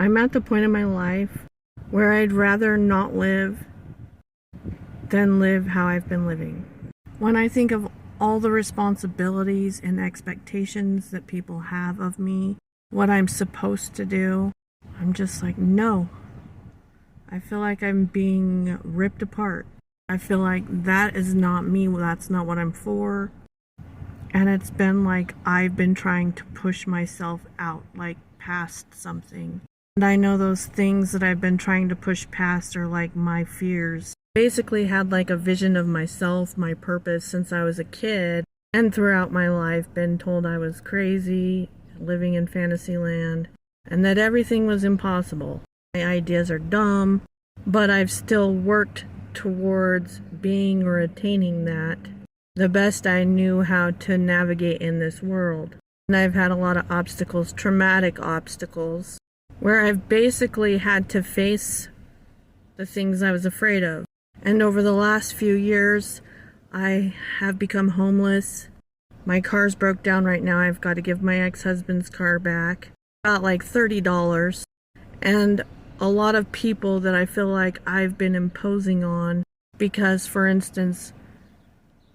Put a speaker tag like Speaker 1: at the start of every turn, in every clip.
Speaker 1: I'm at the point in my life where I'd rather not live than live how I've been living. When I think of all the responsibilities and expectations that people have of me, what I'm supposed to do, I'm just like, no. I feel like I'm being ripped apart. I feel like that is not me. That's not what I'm for. And it's been like I've been trying to push myself out, like past something. And I know those things that I've been trying to push past are like my fears. Basically had like a vision of myself, my purpose since I was a kid, and throughout my life been told I was crazy, living in fantasy land, and that everything was impossible. My ideas are dumb, but I've still worked towards being or attaining that the best I knew how to navigate in this world. And I've had a lot of obstacles, traumatic obstacles, where I've basically had to face the things I was afraid of. And over the last few years, I have become homeless. My car's broke down right now. I've got to give my ex-husband's car back. About like $30. And a lot of people that I feel like I've been imposing on because, for instance,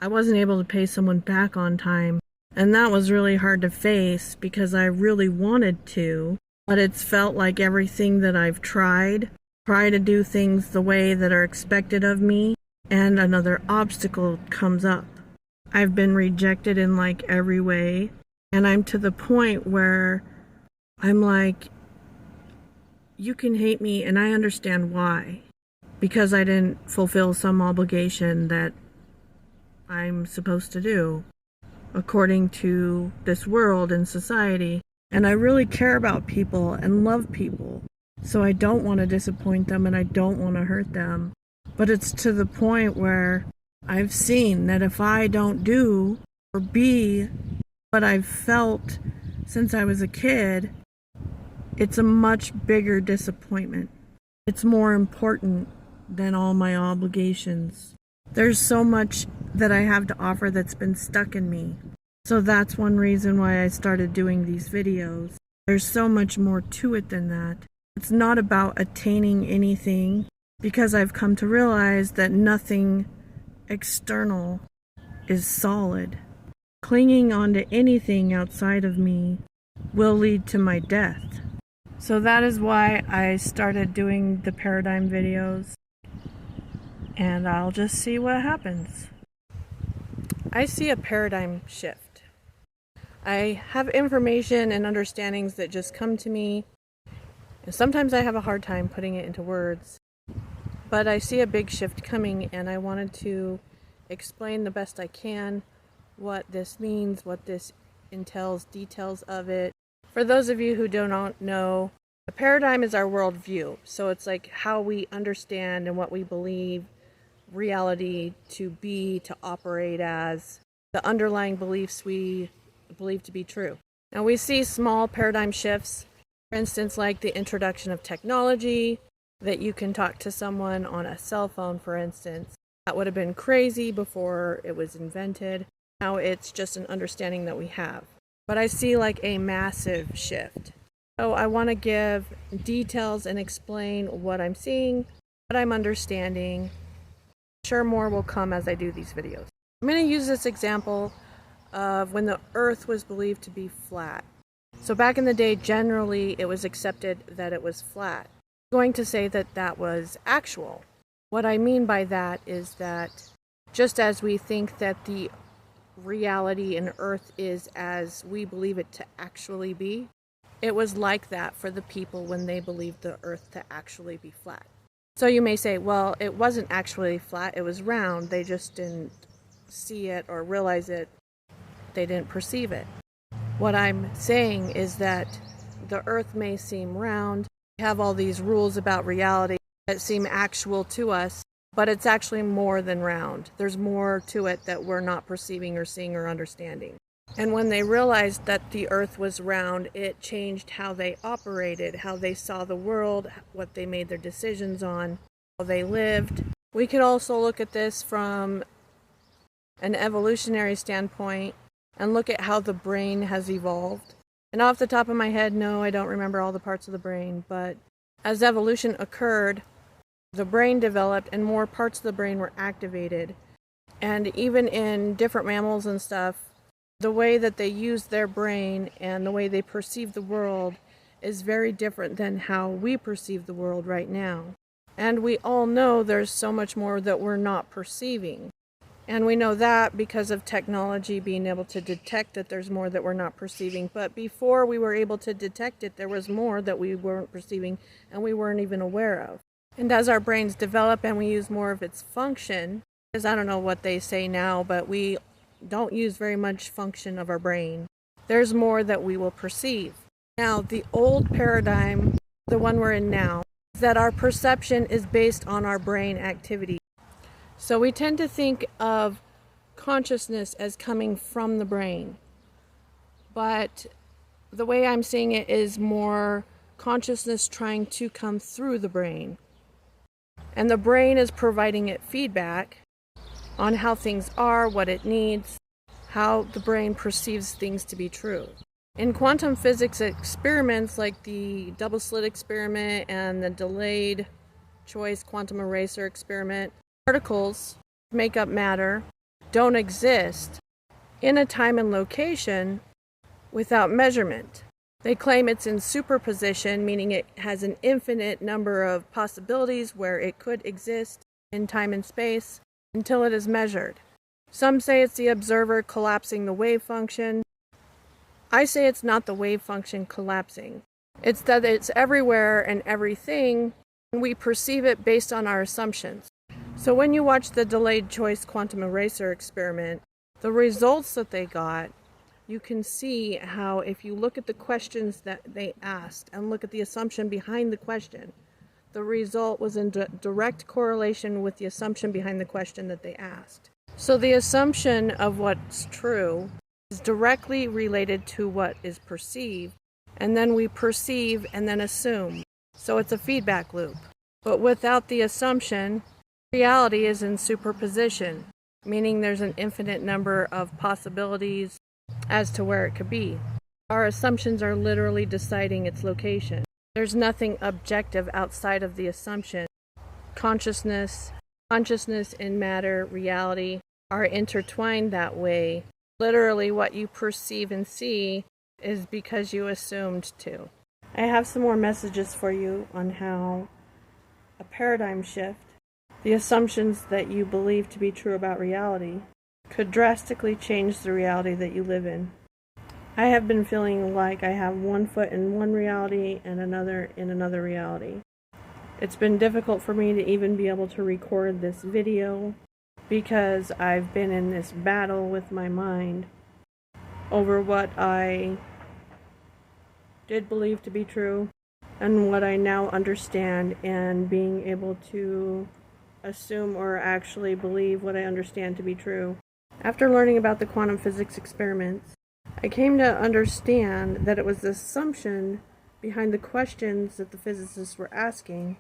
Speaker 1: I wasn't able to pay someone back on time. And that was really hard to face because I really wanted to. But it's felt like everything that I've tried, try to do things the way that are expected of me, and another obstacle comes up. I've been rejected in like every way, and I'm to the point where I'm like, you can hate me and I understand why. Because I didn't fulfill some obligation that I'm supposed to do according to this world and society. And I really care about people and love people. So I don't want to disappoint them and I don't want to hurt them. But it's to the point where I've seen that if I don't do or be what I've felt since I was a kid, it's a much bigger disappointment. It's more important than all my obligations. There's so much that I have to offer that's been stuck in me. So that's one reason why I started doing these videos. There's so much more to it than that. It's not about attaining anything, because I've come to realize that nothing external is solid. Clinging onto anything outside of me will lead to my death. So that is why I started doing the paradigm videos, and I'll just see what happens. I see a paradigm shift. I have information and understandings that just come to me, and sometimes I have a hard time putting it into words. But I see a big shift coming, and I wanted to explain the best I can what this means, what this entails, details of it. For those of you who do not know, a paradigm is our worldview. So it's like how we understand and what we believe reality to be, to operate as, the underlying beliefs we believe to be true. Now we see small paradigm shifts, for instance, like the introduction of technology, that you can talk to someone on a cell phone, for instance. That would have been crazy before it was invented. Now it's just an understanding that we have. But I see like a massive shift. So I want to give details and explain what I'm seeing, what I'm understanding. I'm sure more will come as I do these videos. I'm going to use this example of when the Earth was believed to be flat. So back in the day, generally it was accepted that it was flat. I'm going to say that that was actual. What I mean by that is that just as we think that the reality in Earth is as we believe it to actually be, it was like that for the people when they believed the Earth to actually be flat. So you may say, well, it wasn't actually flat, it was round. They just didn't see it or realize it. They didn't perceive it. What I'm saying is that the Earth may seem round. We have all these rules about reality that seem actual to us, but it's actually more than round. There's more to it that we're not perceiving or seeing or understanding. And when they realized that the Earth was round, it changed how they operated, how they saw the world, what they made their decisions on, how they lived. We could also look at this from an evolutionary standpoint and look at how the brain has evolved. And off the top of my head, no, I don't remember all the parts of the brain, but as evolution occurred, the brain developed and more parts of the brain were activated. And even in different mammals and stuff, the way that they use their brain and the way they perceive the world is very different than how we perceive the world right now. And we all know there's so much more that we're not perceiving. And we know that because of technology being able to detect that there's more that we're not perceiving. But before we were able to detect it, there was more that we weren't perceiving and we weren't even aware of. And as our brains develop and we use more of its function, because I don't know what they say now, but we don't use very much function of our brain, there's more that we will perceive. Now, the old paradigm, the one we're in now, is that our perception is based on our brain activity. So we tend to think of consciousness as coming from the brain. But the way I'm seeing it is more consciousness trying to come through the brain. And the brain is providing it feedback on how things are, what it needs, how the brain perceives things to be true. In quantum physics experiments like the double slit experiment and the delayed choice quantum eraser experiment, particles make up matter, don't exist in a time and location without measurement. They claim it's in superposition, meaning it has an infinite number of possibilities where it could exist in time and space until it is measured. Some say it's the observer collapsing the wave function. I say it's not the wave function collapsing. It's that it's everywhere and everything, and we perceive it based on our assumptions. So when you watch the delayed choice quantum eraser experiment, the results that they got, you can see how if you look at the questions that they asked and look at the assumption behind the question, the result was in direct correlation with the assumption behind the question that they asked. So the assumption of what's true is directly related to what is perceived, and then we perceive and then assume. So it's a feedback loop. But without the assumption, reality is in superposition, meaning there's an infinite number of possibilities as to where it could be. Our assumptions are literally deciding its location. There's nothing objective outside of the assumption. Consciousness and matter, reality, are intertwined that way. Literally what you perceive and see is because you assumed to. I have some more messages for you on how a paradigm shift, the assumptions that you believe to be true about reality, could drastically change the reality that you live in. I have been feeling like I have one foot in one reality and another in another reality. It's been difficult for me to even be able to record this video because I've been in this battle with my mind over what I did believe to be true and what I now understand, and being able to assume or actually believe what I understand to be true. After learning about the quantum physics experiments, I came to understand that it was the assumption behind the questions that the physicists were asking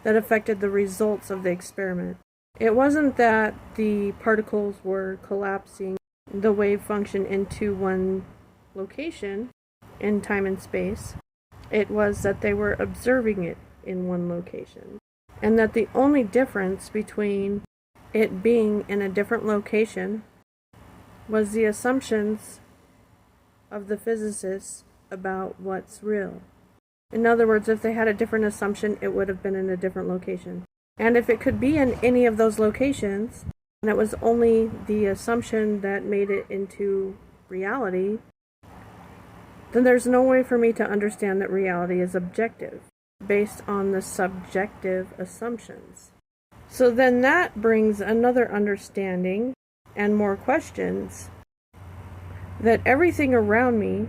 Speaker 1: that affected the results of the experiment. It wasn't that the particles were collapsing the wave function into one location in time and space. It was that they were observing it in one location. And that the only difference between it being in a different location was the assumptions of the physicists about what's real. In other words, if they had a different assumption, it would have been in a different location. And if it could be in any of those locations, and it was only the assumption that made it into reality, then there's no way for me to understand that reality is objective, based on the subjective assumptions. So then that brings another understanding and more questions that everything around me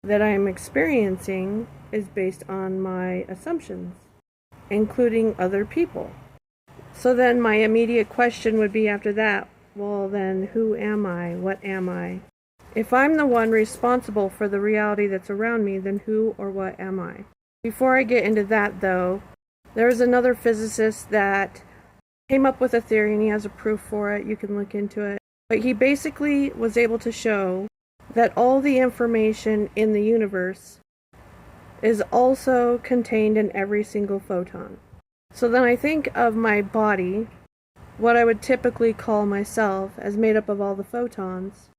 Speaker 1: that I am experiencing is based on my assumptions, including other people. So then my immediate question would be after that, well then, who am I? What am I? If I'm the one responsible for the reality that's around me, then who or what am I? Before I get into that though, there's another physicist that came up with a theory, and he has a proof for it. You can look into it. But he basically was able to show that all the information in the universe is also contained in every single photon. So then I think of my body, what I would typically call myself, as made up of all the photons,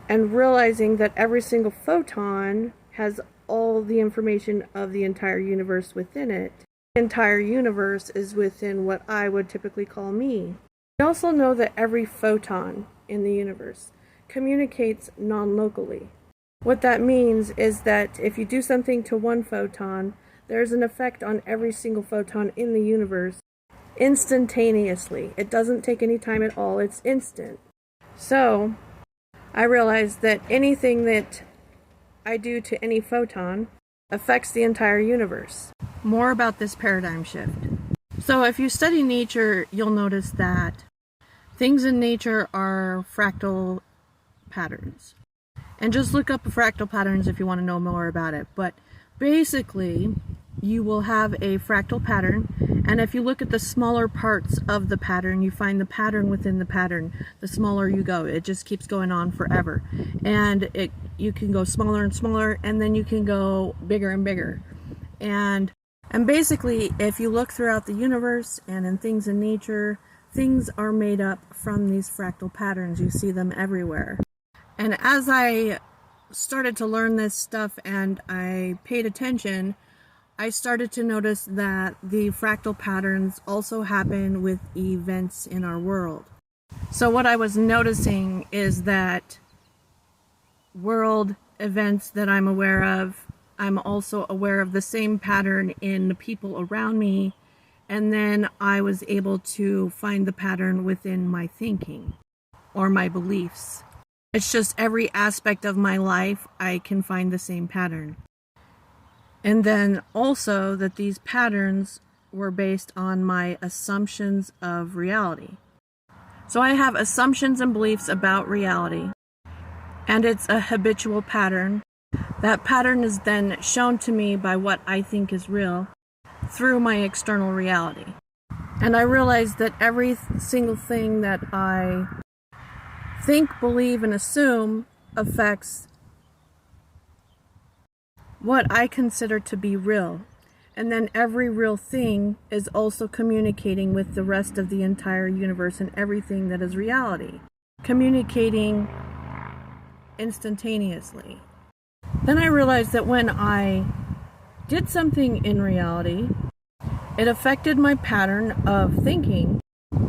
Speaker 1: and realizing that every single photon has all the information of the entire universe within it. The entire universe is within what I would typically call me. We also know that every photon in the universe communicates non-locally. What that means is that if you do something to one photon, there's an effect on every single photon in the universe instantaneously. It doesn't take any time at all, it's instant. So, I realized that anything that I do to any photon affects the entire universe. More about this paradigm shift. So if you study nature, you'll notice that things in nature are fractal patterns. And just look up fractal patterns if you want to know more about it. But basically, you will have a fractal pattern, and if you look at the smaller parts of the pattern, you find the pattern within the pattern. The smaller you go, it just keeps going on forever. And you can go smaller and smaller, and then you can go bigger and bigger. And basically, if you look throughout the universe and in things in nature, things are made up from these fractal patterns. You see them everywhere. And as I started to learn this stuff and I paid attention, I started to notice that the fractal patterns also happen with events in our world. So what I was noticing is that world events that I'm aware of, I'm also aware of the same pattern in the people around me, and then I was able to find the pattern within my thinking or my beliefs. It's just every aspect of my life I can find the same pattern. And then also that these patterns were based on my assumptions of reality. So I have assumptions and beliefs about reality, and it's a habitual pattern. That pattern is then shown to me by what I think is real through my external reality. And I realized that every single thing that I think, believe, and assume affects what I consider to be real. And then every real thing is also communicating with the rest of the entire universe and everything that is reality. Communicating instantaneously. Then I realized that when I did something in reality, it affected my pattern of thinking,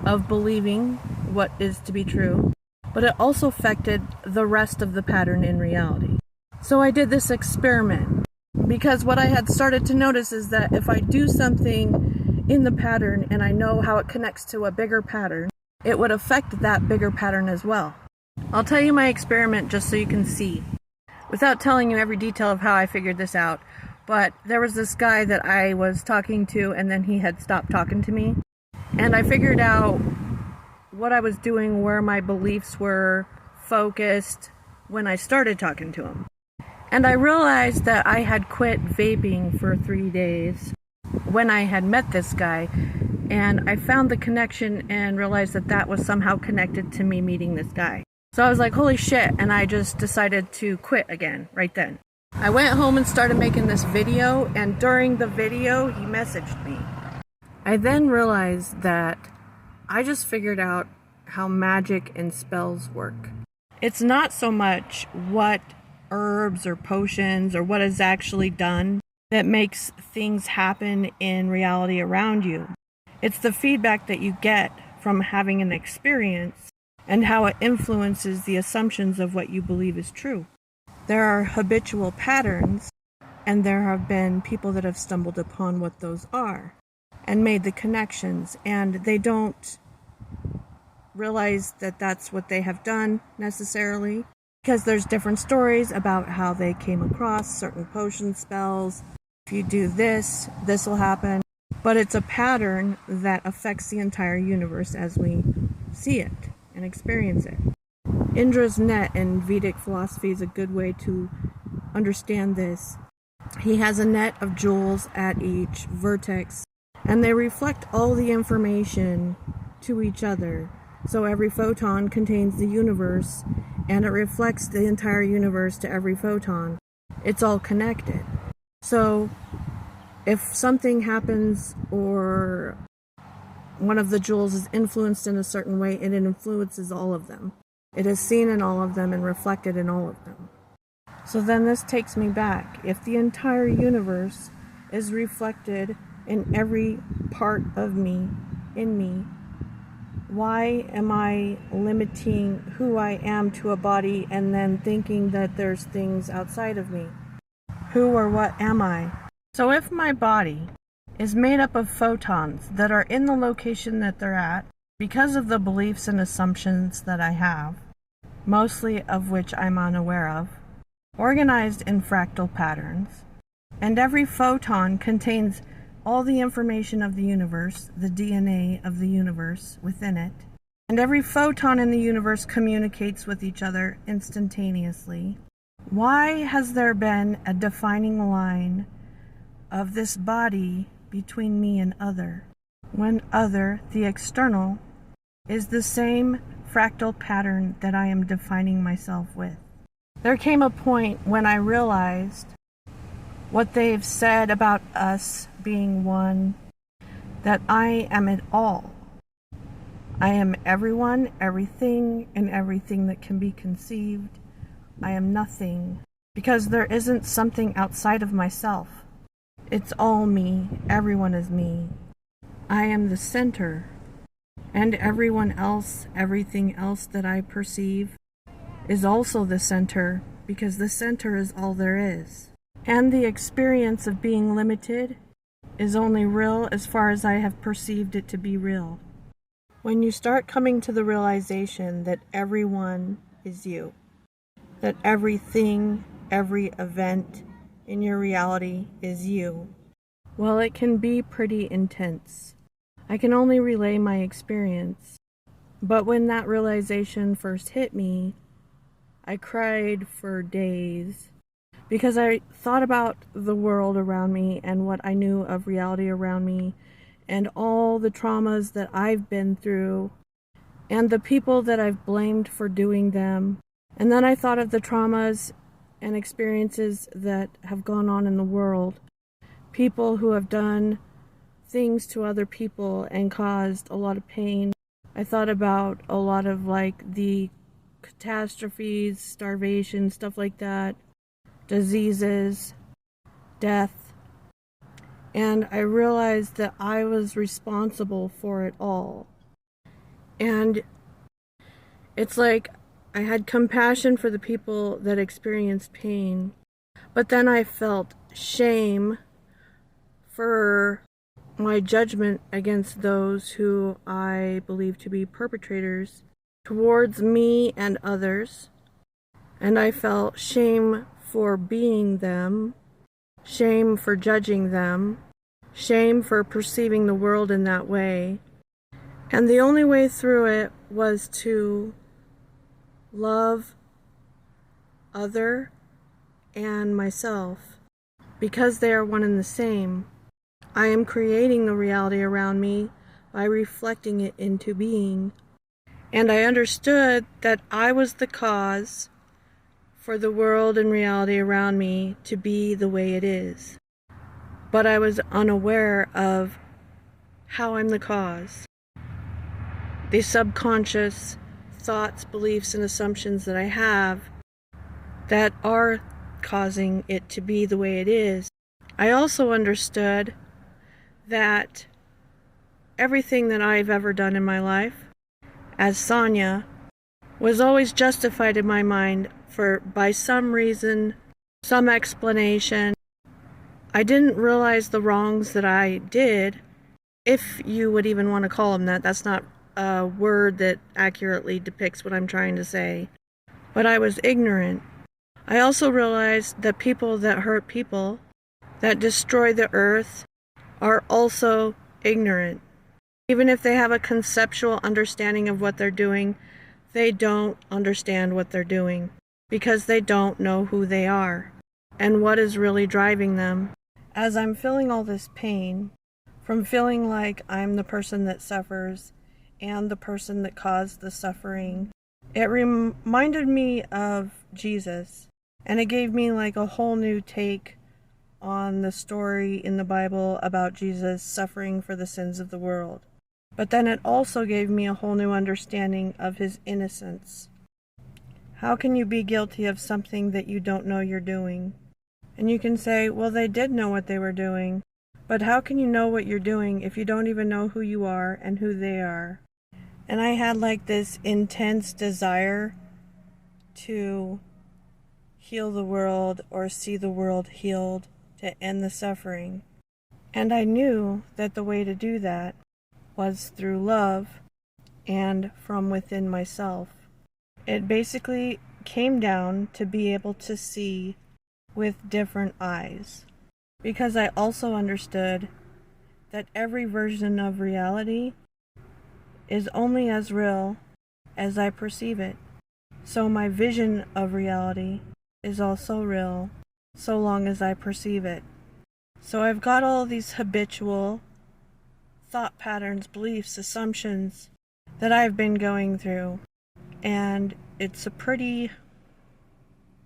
Speaker 1: of believing what is to be true, but it also affected the rest of the pattern in reality. So I did this experiment, because what I had started to notice is that if I do something in the pattern and I know how it connects to a bigger pattern, it would affect that bigger pattern as well. I'll tell you my experiment just so you can see, without telling you every detail of how I figured this out. But there was this guy that I was talking to, and then he had stopped talking to me. And I figured out what I was doing, where my beliefs were focused when I started talking to him. And I realized that I had quit vaping for 3 days when I had met this guy. And I found the connection and realized that that was somehow connected to me meeting this guy. So I was like, holy shit, and I just decided to quit again, right then. I went home and started making this video, and during the video, he messaged me. I then realized that I just figured out how magic and spells work. It's not so much what herbs or potions or what is actually done that makes things happen in reality around you. It's the feedback that you get from having an experience and how it influences the assumptions of what you believe is true. There are habitual patterns, and there have been people that have stumbled upon what those are and made the connections, and they don't realize that that's what they have done necessarily, because there's different stories about how they came across certain potion spells. If you do this, this will happen. But it's a pattern that affects the entire universe as we see it and experience it. Indra's net in Vedic philosophy is a good way to understand this. He has a net of jewels at each vertex, and they reflect all the information to each other. So every photon contains the universe and it reflects the entire universe to every photon. It's all connected. So if something happens or one of the jewels is influenced in a certain way, it influences all of them. It is seen in all of them and reflected in all of them. So then this takes me back. If the entire universe is reflected in every part of me, in me, why am I limiting who I am to a body and then thinking that there's things outside of me? Who or what am I? So if my body is made up of photons that are in the location that they're at because of the beliefs and assumptions that I have, mostly of which I'm unaware of, organized in fractal patterns, and every photon contains all the information of the universe, the DNA of the universe within it, and every photon in the universe communicates with each other instantaneously. Why has there been a defining line of this body between me and other, when other, the external, is the same fractal pattern that I am defining myself with? There came a point when I realized what they've said about us being one, that I am it all. I am everyone, everything, and everything that can be conceived. I am nothing, because there isn't something outside of myself. It's all me. Everyone is me. I am the center, and everyone else, everything else that I perceive is also the center, because the center is all there is. And the experience of being limited is only real as far as I have perceived it to be real. When you start coming to the realization that everyone is you, that everything, every event in your reality is you, well, it can be pretty intense. I can only relay my experience. But when that realization first hit me, I cried for days because I thought about the world around me and what I knew of reality around me and all the traumas that I've been through and the people that I've blamed for doing them. And then I thought of the traumas and experiences that have gone on in the world. People who have done things to other people and caused a lot of pain. I thought about a lot of the catastrophes, starvation, stuff like that, diseases, death. And I realized that I was responsible for it all. And it's like I had compassion for the people that experienced pain, but then I felt shame for my judgment against those who I believe to be perpetrators towards me and others. And I felt shame for being them, shame for judging them, shame for perceiving the world in that way. And the only way through it was to love other and myself, because they are one and the same. I am creating the reality around me by reflecting it into being. And I understood that I was the cause for the world and reality around me to be the way it is. But I was unaware of how I'm the cause. The subconscious thoughts, beliefs, and assumptions that I have that are causing it to be the way it is. I also understood that everything that I've ever done in my life as Sonia was always justified in my mind by some reason, some explanation. I didn't realize the wrongs that I did, if you would even want to call them that. That's not a word that accurately depicts what I'm trying to say. But I was ignorant. I also realized that people that hurt people, that destroy the earth, are also ignorant. Even if they have a conceptual understanding of what they're doing, they don't understand what they're doing because they don't know who they are and what is really driving them. As I'm feeling all this pain from feeling like I'm the person that suffers and the person that caused the suffering It reminded me of Jesus, and it gave me like a whole new take on the story in the Bible about Jesus suffering for the sins of the world. But then it also gave me a whole new understanding of his innocence. How can you be guilty of something that you don't know you're doing? And you can say, well, they did know what they were doing. But how can you know what you're doing if you don't even know who you are and who they are? And I had like this intense desire to heal the world or see the world healed, to end the suffering. And I knew that the way to do that was through love and from within myself. It basically came down to be able to see with different eyes, because I also understood that every version of reality is only as real as I perceive it. So my vision of reality is also real so long as I perceive it. So I've got all these habitual thought patterns, beliefs, assumptions that I've been going through, and it's a pretty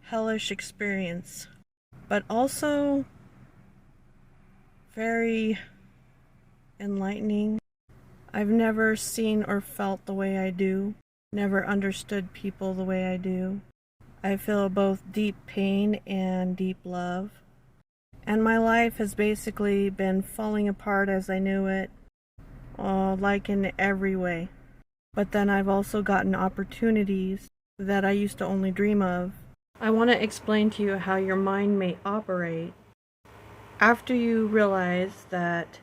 Speaker 1: hellish experience, but also very enlightening. I've never seen or felt the way I do, never understood people the way I do. I feel both deep pain and deep love. And my life has basically been falling apart as I knew it, like in every way. But then I've also gotten opportunities that I used to only dream of. I want to explain to you how your mind may operate after you realize that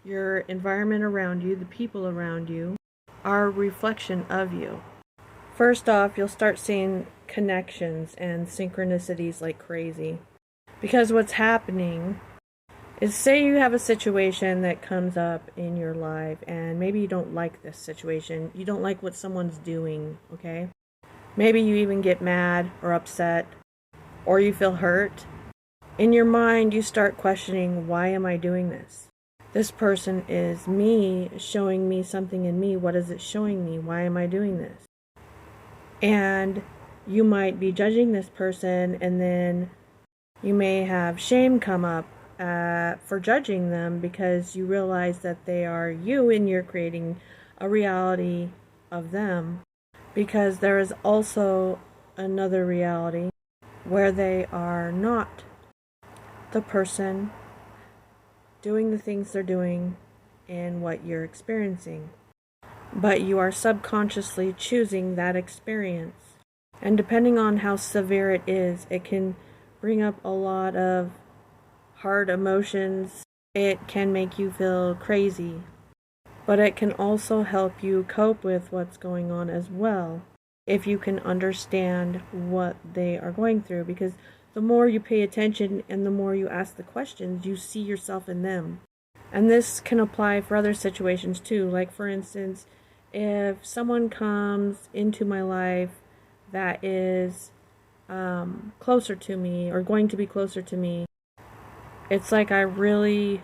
Speaker 1: your environment around you, the people around you, are a reflection of you. First off, you'll start seeing connections and synchronicities like crazy. Because what's happening is, say you have a situation that comes up in your life and maybe you don't like this situation. You don't like what someone's doing, okay? Maybe you even get mad or upset or you feel hurt. In your mind, you start questioning, why am I doing this? This person is me, showing me something in me. What is it showing me? Why am I doing this? And you might be judging this person, and then you may have shame come up for judging them because you realize that they are you and you're creating a reality of them. Because there is also another reality where they are not the person doing the things they're doing and what you're experiencing. But you are subconsciously choosing that experience. And depending on how severe it is, it can bring up a lot of hard emotions. It can make you feel crazy. But it can also help you cope with what's going on as well, if you can understand what they are going through. Because the more you pay attention and the more you ask the questions, you see yourself in them. And this can apply for other situations too. Like, for instance, if someone comes into my life that is closer to me or going to be closer to me, it's like I really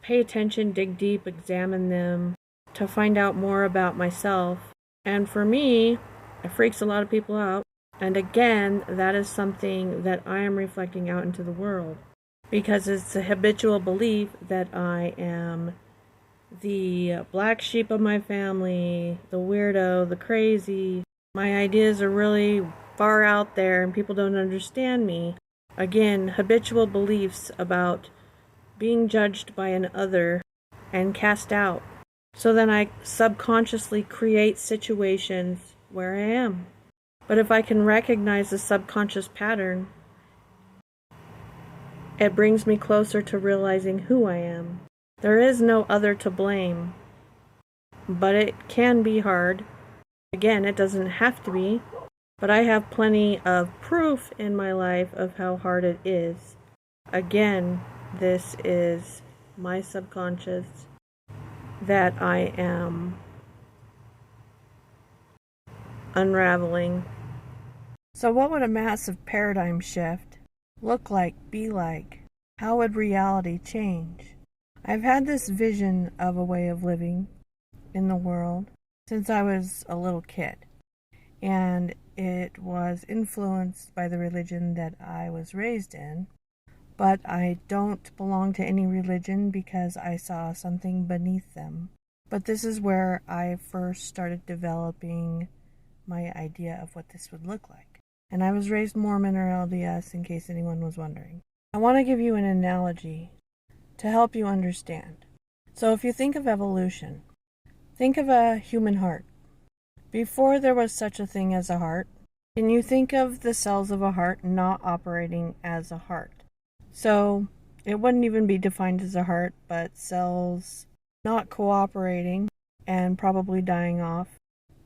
Speaker 1: pay attention, dig deep, examine them to find out more about myself. And for me, it freaks a lot of people out. And again, that is something that I am reflecting out into the world, because it's a habitual belief that I am the black sheep of my family, the weirdo, the crazy. My ideas are really far out there and people don't understand me. Again, habitual beliefs about being judged by an other and cast out. So then I subconsciously create situations where I am. But if I can recognize the subconscious pattern, it brings me closer to realizing who I am. There is no other to blame, but it can be hard. Again, it doesn't have to be, but I have plenty of proof in my life of how hard it is. Again, this is my subconscious that I am unraveling. So what would a massive paradigm shift look like, be like? How would reality change? I've had this vision of a way of living in the world since I was a little kid. and it was influenced by the religion that I was raised in. But I don't belong to any religion because I saw something beneath them. But this is where I first started developing my idea of what this would look like. And I was raised Mormon or LDS, in case anyone was wondering. I want to give you an analogy to help you understand. So if you think of evolution, think of a human heart. Before there was such a thing as a heart, can you think of the cells of a heart not operating as a heart? So it wouldn't even be defined as a heart, but cells not cooperating and probably dying off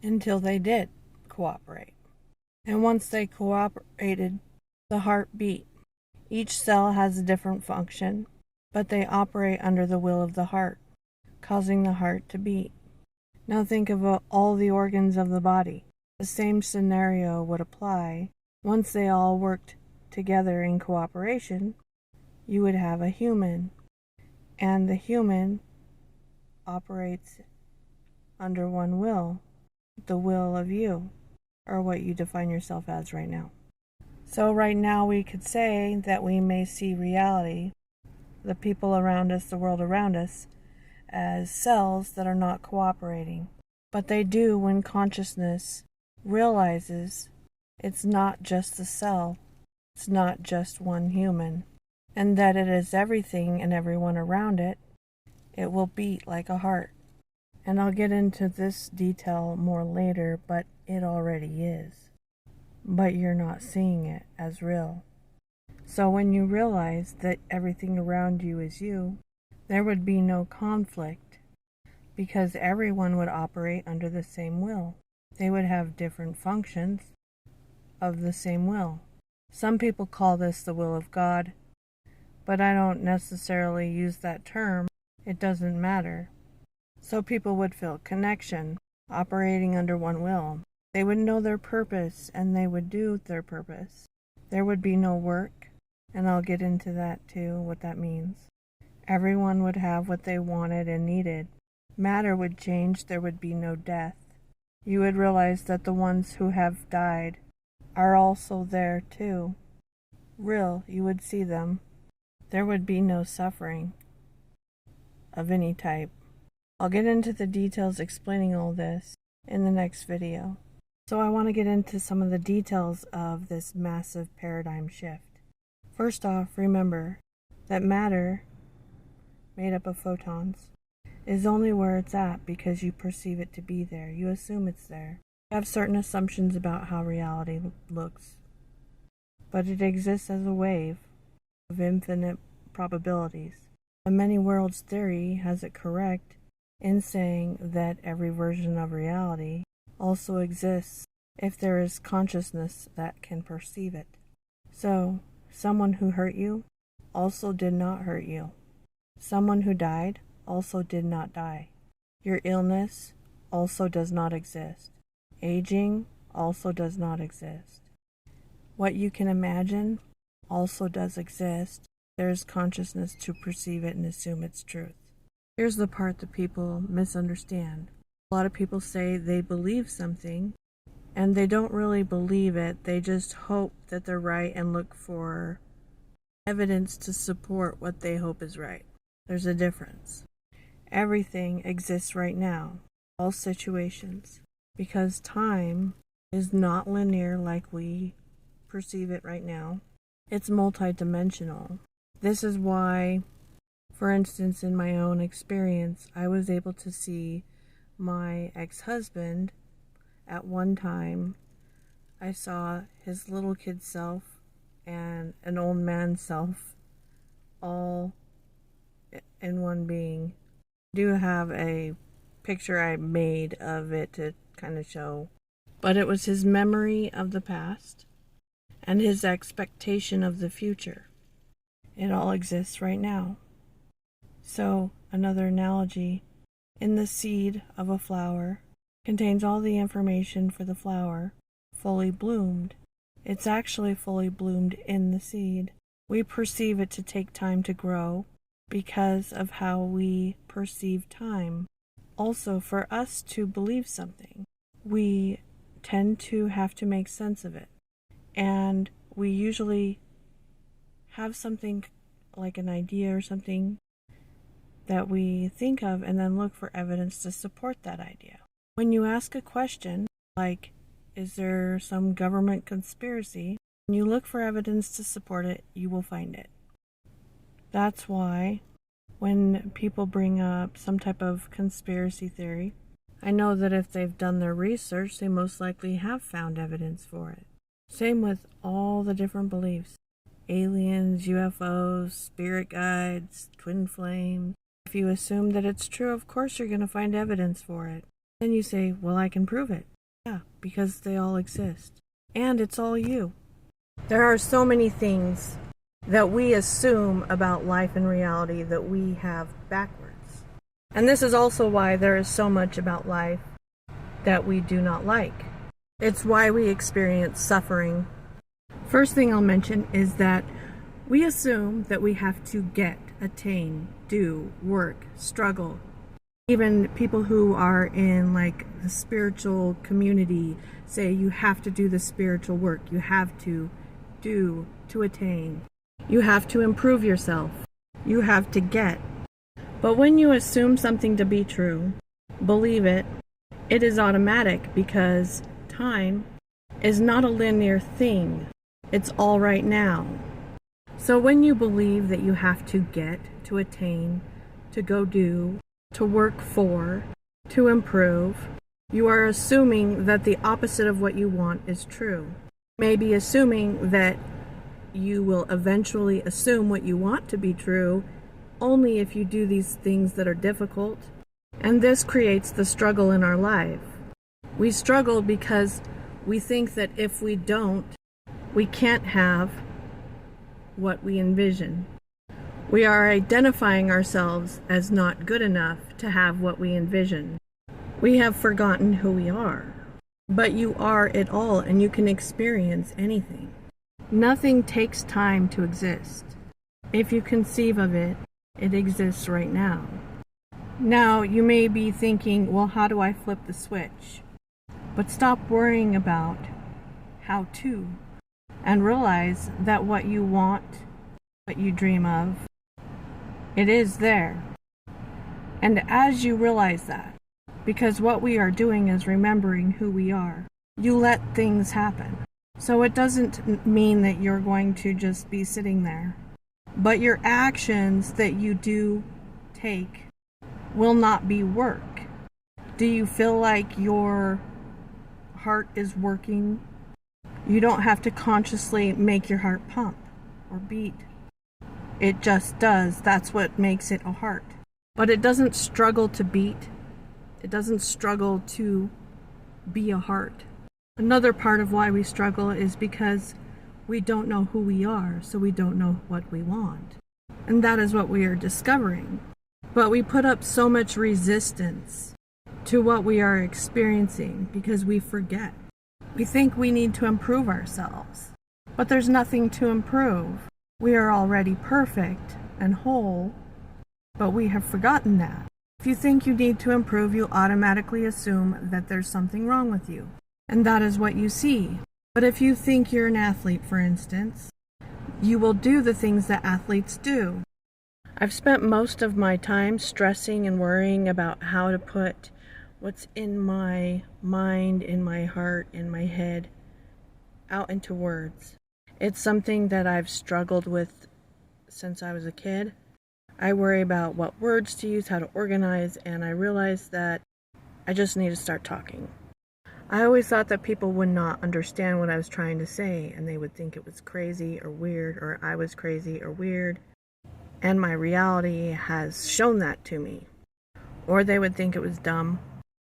Speaker 1: until they did cooperate. And once they cooperated, the heart beat. Each cell has a different function, but they operate under the will of the heart, causing the heart to beat. Now think of all the organs of the body. The same scenario would apply. Once they all worked together in cooperation, you would have a human, and the human operates under one will, the will of you, or what you define yourself as right now. So right now we could say that we may see reality, the people around us, the world around us, as cells that are not cooperating. But they do when consciousness realizes it's not just the cell, it's not just one human, and that it is everything and everyone around it. It will beat like a heart. And I'll get into this detail more later, but it already is. But you're not seeing it as real. So when you realize that everything around you is you, there would be no conflict because everyone would operate under the same will. They would have different functions of the same will. Some people call this the will of God, but I don't necessarily use that term. It doesn't matter. So people would feel connection, operating under one will. They would know their purpose and they would do their purpose. There would be no work, and I'll get into that too, what that means. Everyone would have what they wanted and needed. Matter would change, there would be no death. You would realize that the ones who have died are also there too. Real, you would see them. There would be no suffering of any type. I'll get into the details explaining all this in the next video. So I want to get into some of the details of this massive paradigm shift. First off, remember that matter, made up of photons, is only where it's at because you perceive it to be there. You assume it's there. You have certain assumptions about how reality looks. But it exists as a wave of infinite probabilities. The many worlds theory has it correct in saying that every version of reality also exists if there is consciousness that can perceive it. So, someone who hurt you also did not hurt you. Someone who died also did not die. Your illness also does not exist. Aging also does not exist. What you can imagine also does exist. There is consciousness to perceive it and assume its truth. Here's the part that people misunderstand. A lot of people say they believe something, and they don't really believe it. They just hope that they're right and look for evidence to support what they hope is right. There's a difference. Everything exists right now, all situations, because time is not linear like we perceive it right now. It's multidimensional. This is why, for instance, in my own experience, I was able to see my ex-husband at one time. I saw his little kid self and an old man self all in one being. I do have a picture I made of it to kind of show, but it was his memory of the past and his expectation of the future. It all exists right now. So, another analogy, in the seed of a flower contains all the information for the flower, fully bloomed. It's actually fully bloomed in the seed. We perceive it to take time to grow because of how we perceive time. Also, for us to believe something, we tend to have to make sense of it. And we usually have something like an idea or something that we think of and then look for evidence to support that idea. When you ask a question like, is there some government conspiracy? When you look for evidence to support it, you will find it. That's why when people bring up some type of conspiracy theory, I know that if they've done their research, they most likely have found evidence for it. Same with all the different beliefs. Aliens, UFOs, spirit guides, twin flames. If you assume that it's true, of course you're going to find evidence for it. Then you say, well, I can prove it. Yeah, because they all exist. And it's all you. There are so many things that we assume about life and reality that we have backwards. And this is also why there is so much about life that we do not like. It's why we experience suffering. First thing I'll mention is that we assume that we have to get, attain, do, work, struggle. Even people who are in like the spiritual community say you have to do the spiritual work. You have to do to attain. You have to improve yourself. You have to get. But when you assume something to be true, believe it, it is automatic because time is not a linear thing. It's all right now. So when you believe that you have to get, to attain, to go do, to work for, to improve, you are assuming that the opposite of what you want is true. Maybe assuming that you will eventually assume what you want to be true only if you do these things that are difficult. And this creates the struggle in our life. We struggle because we think that if we don't, we can't have what we envision. We are identifying ourselves as not good enough to have what we envision. We have forgotten who we are. But you are it all, and you can experience anything. Nothing takes time to exist. If you conceive of it, it exists right now. Now, you may be thinking, well, how do I flip the switch? But stop worrying about how to, and realize that what you want, what you dream of, it is there. And as you realize that, because what we are doing is remembering who we are, you let things happen. So it doesn't mean that you're going to just be sitting there, but your actions that you do take will not be work. Do you feel like your heart is working? You don't have to consciously make your heart pump or beat. It just does. That's what makes it a heart. But it doesn't struggle to beat. It doesn't struggle to be a heart. Another part of why we struggle is because we don't know who we are, so we don't know what we want. And that is what we are discovering. But we put up so much resistance to what we are experiencing because we forget. We think we need to improve ourselves, but there's nothing to improve. We are already perfect and whole, but we have forgotten that. If you think you need to improve, you automatically assume that there's something wrong with you, and that is what you see. But if you think you're an athlete, for instance, you will do the things that athletes do. I've spent most of my time stressing and worrying about how to put what's in my mind, in my heart, in my head, out into words. It's something that I've struggled with since I was a kid. I worry about what words to use, how to organize, and I realized that I just need to start talking. I always thought that people would not understand what I was trying to say, and they would think it was crazy or weird, or I was crazy or weird. And my reality has shown that to me. Or they would think it was dumb.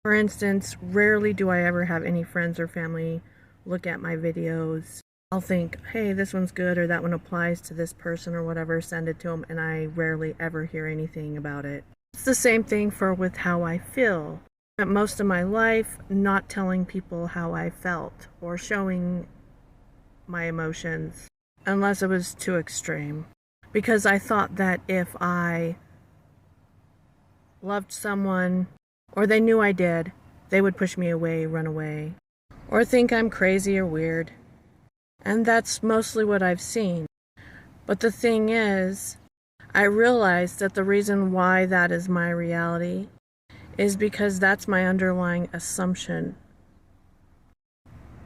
Speaker 1: For instance, rarely do I ever have any friends or family look at my videos. I'll think, hey, this one's good, or that one applies to this person or whatever, send it to them, and I rarely ever hear anything about it. It's the same thing with how I feel. I spent most of my life not telling people how I felt or showing my emotions unless it was too extreme. Because I thought that if I loved someone, or they knew I did, they would push me away, run away, or think I'm crazy or weird. And that's mostly what I've seen. But the thing is, I realize that the reason why that is my reality is because that's my underlying assumption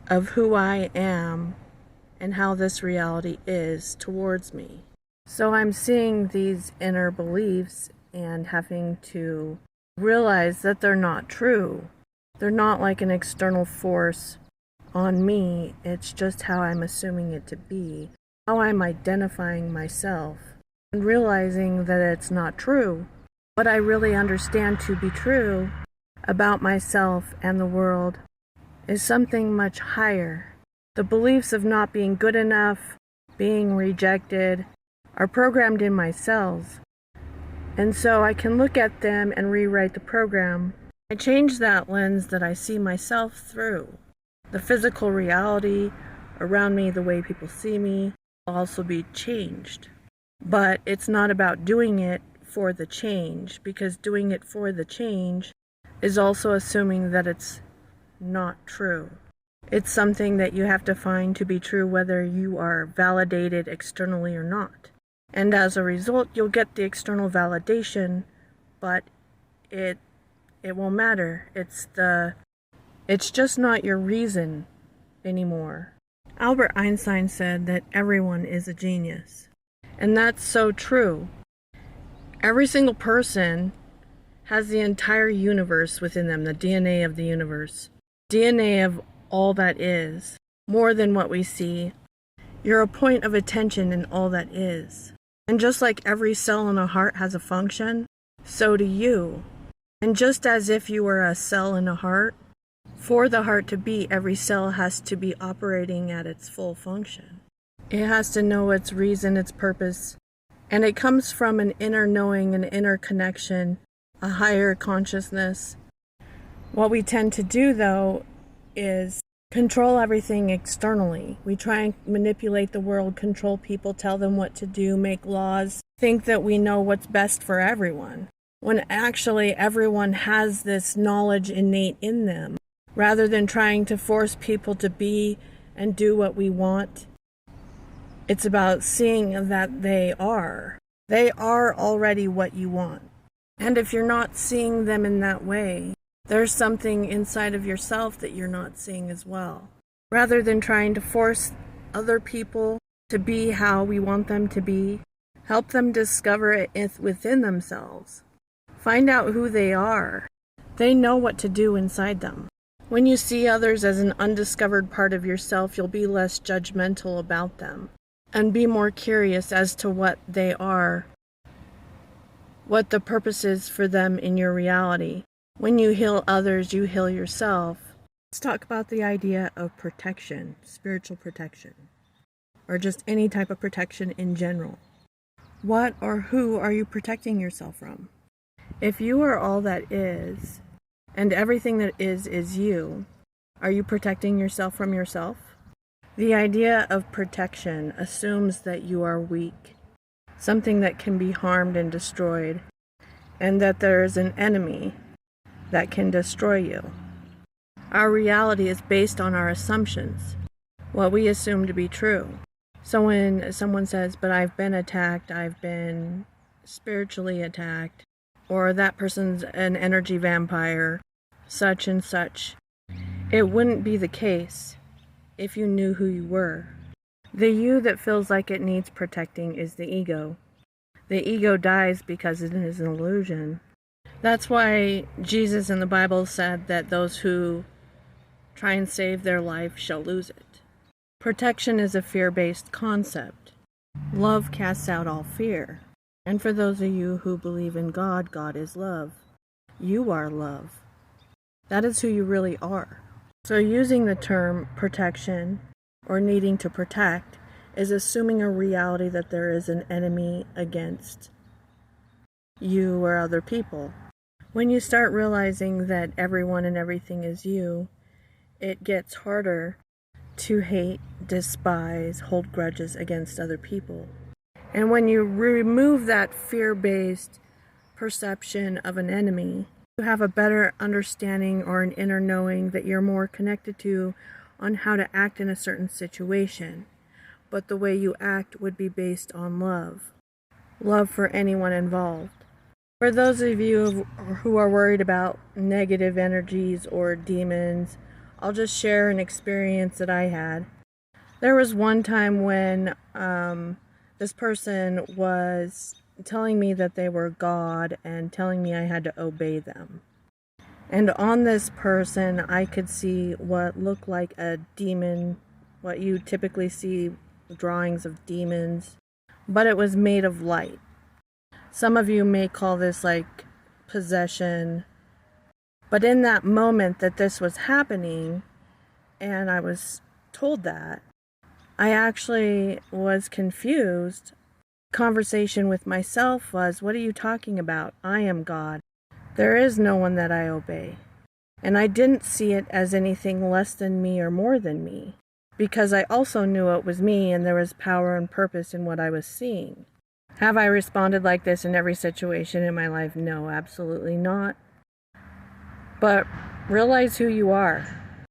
Speaker 1: of who I am and how this reality is towards me. So I'm seeing these inner beliefs and having to realize that they're not true. They're not like an external force on me. It's just how I'm assuming it to be, how I'm identifying myself, and realizing that it's not true. What I really understand to be true about myself and the world is something much higher. The beliefs of not being good enough, being rejected, are programmed in my cells. And so I can look at them and rewrite the program. I change that lens that I see myself through. The physical reality around me, the way people see me, will also be changed. But it's not about doing it for the change, because doing it for the change is also assuming that it's not true. It's something that you have to find to be true whether you are validated externally or not. And as a result, you'll get the external validation, but it won't matter. It's just not your reason anymore. Albert Einstein said that everyone is a genius. And that's so true. Every single person has the entire universe within them, the DNA of the universe. DNA of all that is, more than what we see. You're a point of attention in all that is. And just like every cell in a heart has a function, so do you. And just as if you were a cell in a heart, for the heart to beat, every cell has to be operating at its full function. It has to know its reason, its purpose, and it comes from an inner knowing, an inner connection, a higher consciousness. What we tend to do, though, is control everything externally. We try and manipulate the world, control people, tell them what to do, make laws, think that we know what's best for everyone, when actually everyone has this knowledge innate in them. Rather than trying to force people to be and do what we want, it's about seeing that they are. They are already what you want. And if you're not seeing them in that way, there's something inside of yourself that you're not seeing as well. Rather than trying to force other people to be how we want them to be, help them discover it within themselves. Find out who they are. They know what to do inside them. When you see others as an undiscovered part of yourself, you'll be less judgmental about them and be more curious as to what they are, what the purpose is for them in your reality. When you heal others, you heal yourself. Let's talk about the idea of protection, spiritual protection, or just any type of protection in general. What or who are you protecting yourself from? If you are all that is, and everything that is you, are you protecting yourself from yourself? The idea of protection assumes that you are weak, something that can be harmed and destroyed, and that there is an enemy that can destroy you. Our reality is based on our assumptions, what we assume to be true. So when someone says, but I've been attacked, I've been spiritually attacked, or that person's an energy vampire, such and such, it wouldn't be the case if you knew who you were. The you that feels like it needs protecting is the ego. The ego dies because it is an illusion. That's why Jesus in the Bible said that those who try and save their life shall lose it. Protection is a fear-based concept. Love casts out all fear. And for those of you who believe in God, God is love. You are love. That is who you really are. So using the term protection or needing to protect is assuming a reality that there is an enemy against you or other people. When you start realizing that everyone and everything is you, it gets harder to hate, despise, hold grudges against other people. And when you remove that fear-based perception of an enemy, you have a better understanding or an inner knowing that you're more connected to on how to act in a certain situation, but the way you act would be based on love. Love for anyone involved. For those of you who are worried about negative energies or demons, I'll just share an experience that I had. There was one time when this person was telling me that they were God and telling me I had to obey them. And on this person, I could see what looked like a demon, what you typically see drawings of demons, but it was made of light. Some of you may call this like possession, but in that moment that this was happening, and I was told that, I actually was confused. Conversation with myself was, what are you talking about? I am God. There is no one that I obey. And I didn't see it as anything less than me or more than me, because I also knew it was me and there was power and purpose in what I was seeing. Have I responded like this in every situation in my life? No, absolutely not. But realize who you are.